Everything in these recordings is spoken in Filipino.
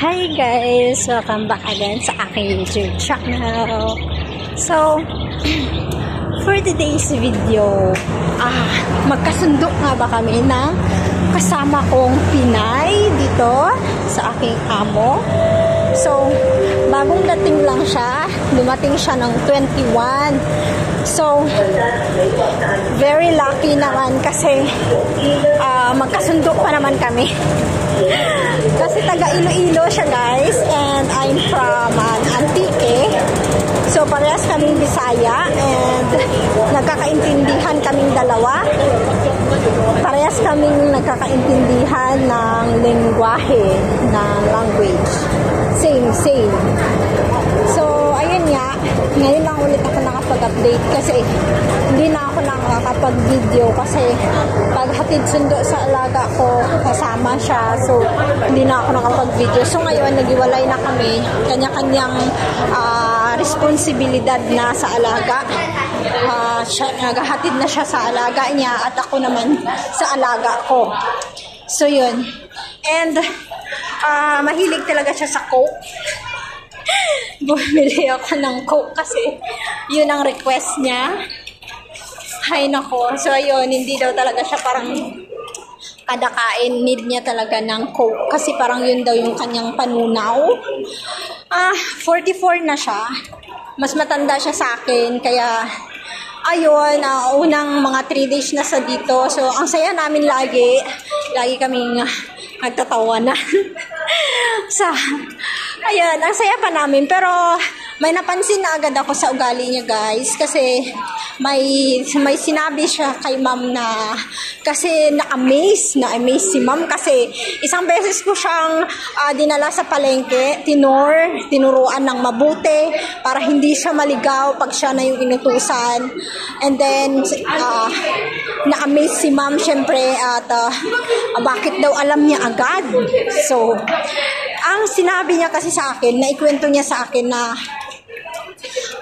Hi guys! Welcome back again sa aking YouTube channel. So, for today's video, magkasundo nga ba kami ng kasama kong Pinay dito sa aking amo. So, bagong dating lang siya. Dumating siya ng 21. So, very lucky naman kasi magkasundo pa naman kami. Kasi taga Iloilo siya guys, and I'm from Antique. So parehas kaming Bisaya and nagkakaintindihan kaming dalawa. Parehas kaming nagkakaintindihan ng lengguwahe, ng language. Same. So ayun nga, ngayon lang ulit ako nakapag-update kasi hindi na ako nakakapag-video kasi paghatid sundo sa alaga ko kasama siya, so hindi na ako nakapag-video. So ngayon naghiwalay na kami, kanya-kanyang responsibilidad na sa alaga. Naghahatid na siya sa alaga niya at ako naman sa alaga ko. So yun, and mahilig talaga siya sa Coke. Bumili ako ng Coke kasi yun ang request niya. Hay nako. So ayun, hindi daw talaga siya parang kada kain, need niya talaga ng Coke kasi parang yun daw yung kanyang panunaw. 44 na siya. Mas matanda siya sa akin, kaya ayun, unang mga 3 days na sa dito. So ang saya namin lagi kaming nagtatawanan. Ayan, ang saya pa namin. Pero may napansin na agad ako sa ugali niya guys. Kasi may sinabi siya kay ma'am na kasi na-amaze si ma'am. Kasi isang beses ko siyang dinala sa palengke, tinuruan ng mabuti para hindi siya maligaw pag siya na yung inutusan. And then na-amaze si ma'am syempre at bakit daw alam niya agad. So ang sinabi niya kasi sa akin, naikwento niya sa akin na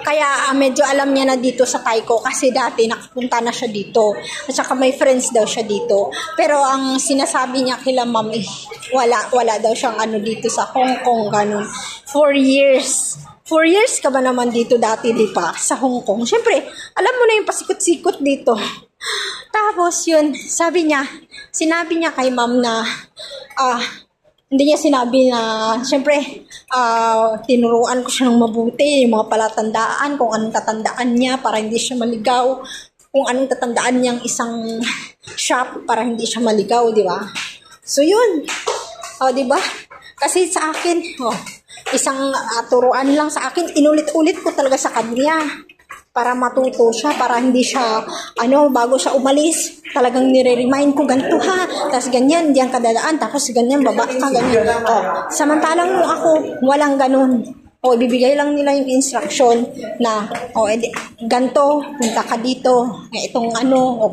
kaya medyo alam niya na dito sa Taiko kasi dati nakapunta na siya dito at saka may friends daw siya dito. Pero ang sinasabi niya kila ma'am wala daw siyang dito sa Hong Kong ganun. 4 years. 4 years ka ba naman dito dati, di pa? Sa Hong Kong. Siyempre, alam mo na yung pasikot-sikot dito. Tapos yun, sinabi niya kay ma'am na hindi niya sinabi na, siyempre, tinuruan ko siya ng mabuti, yung mga palatandaan, kung anong tatandaan niya para hindi siya maligaw, kung anong tatandaan niyang isang shop para hindi siya maligaw, di ba? So, yun. Di ba? Kasi sa akin, isang turuan lang sa akin, inulit-ulit ko talaga sa kanya para matuto siya, para hindi siya, bago siya umalis, talagang nire-remind ko, ganito ha, tapos ganyan, diyan ka dadaan, tapos ganyan, baba ka, ganyan. Samantalang nung ako, walang ganun. Ibibigay lang nila yung instruction na, ganito, punta ka dito, itong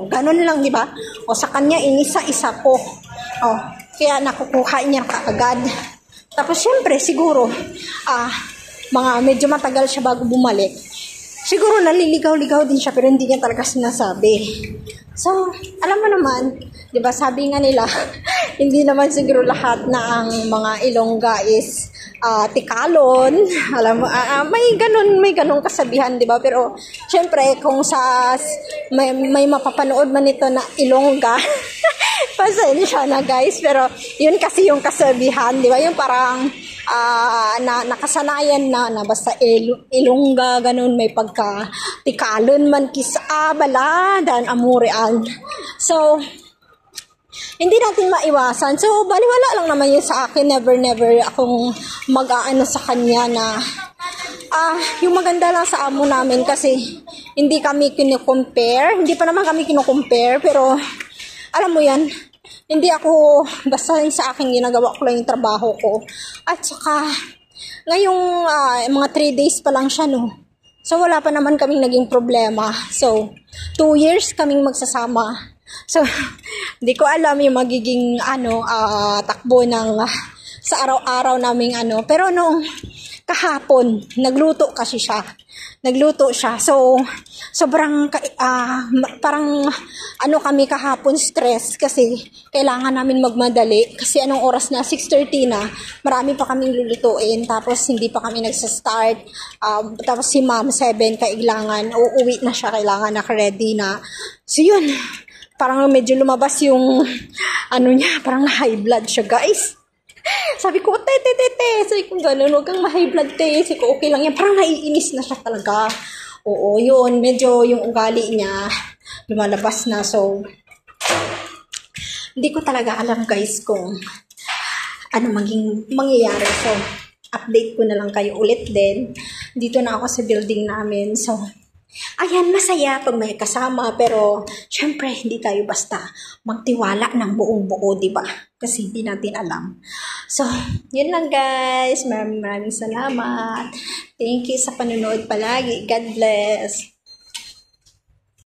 ganun lang, di ba? Sa kanya, inisa-isa ko. Kaya nakukuha niya kaagad. Tapos, syempre, siguro, mga medyo matagal siya bago bumalik. Siguro naliligaw-ligaw din siya pero hindi niya talaga sinasabi. So, alam mo naman, 'di ba? Sabi nga nila, hindi naman siguro lahat na ang mga Ilongga is tikalon. Alam mo, may ganun kasabihan, 'di ba? Pero syempre kung may mapapanood man ito na Ilongga, pasensya na guys, pero yun kasi yung kasabihan, 'di ba? Yung parang nakasanayan na basta Ilongga ganun, may pagka tikalon man bala dan amurean. So hindi natin maiwasan. So baliwala lang naman yun sa akin. Never akong mag-aano sa kanya na yung maganda lang sa amo namin kasi hindi kami kino-compare. Hindi pa naman kami kino-compare, pero alam mo yan, hindi ako, basta sa akin ginagawa ko lang yung trabaho ko. At saka, ngayong mga 3 days pa lang siya, no? So, wala pa naman kaming naging problema. So, 2 years kaming magsasama. So, hindi ko alam yung magiging, takbo ng, sa araw-araw naming, Pero nung kahapon, nagluto kasi siya. Nagluto siya. So, sobrang, parang, kami kahapon stress kasi kailangan namin magmadali. Kasi anong oras na? 6:30 na. Marami pa kaming lulutuin. Tapos, hindi pa kami nagsastart. Tapos, si ma'am, 7, kailangan, uuwi na siya. Kailangan naka-ready na. So, yun. Parang medyo lumabas yung, niya, parang high blood siya, guys. Sabi ko, te. Sabi ko, gano'n, huwag kang ma-high blood, te. Sabi ko, okay lang yan. Parang naiinis na siya talaga. Oo, yun. Medyo yung ugali niya lumalabas na. So, hindi ko talaga alam, guys, kung ano mangyayari. So, update ko na lang kayo ulit din. Dito na ako sa building namin. So, ayan, masaya pag may kasama, pero syempre, hindi tayo basta magtiwala ng buong-buo, di ba? Kasi hindi natin alam. So, yun lang guys. Maraming salamat. Thank you sa panonood palagi. God bless.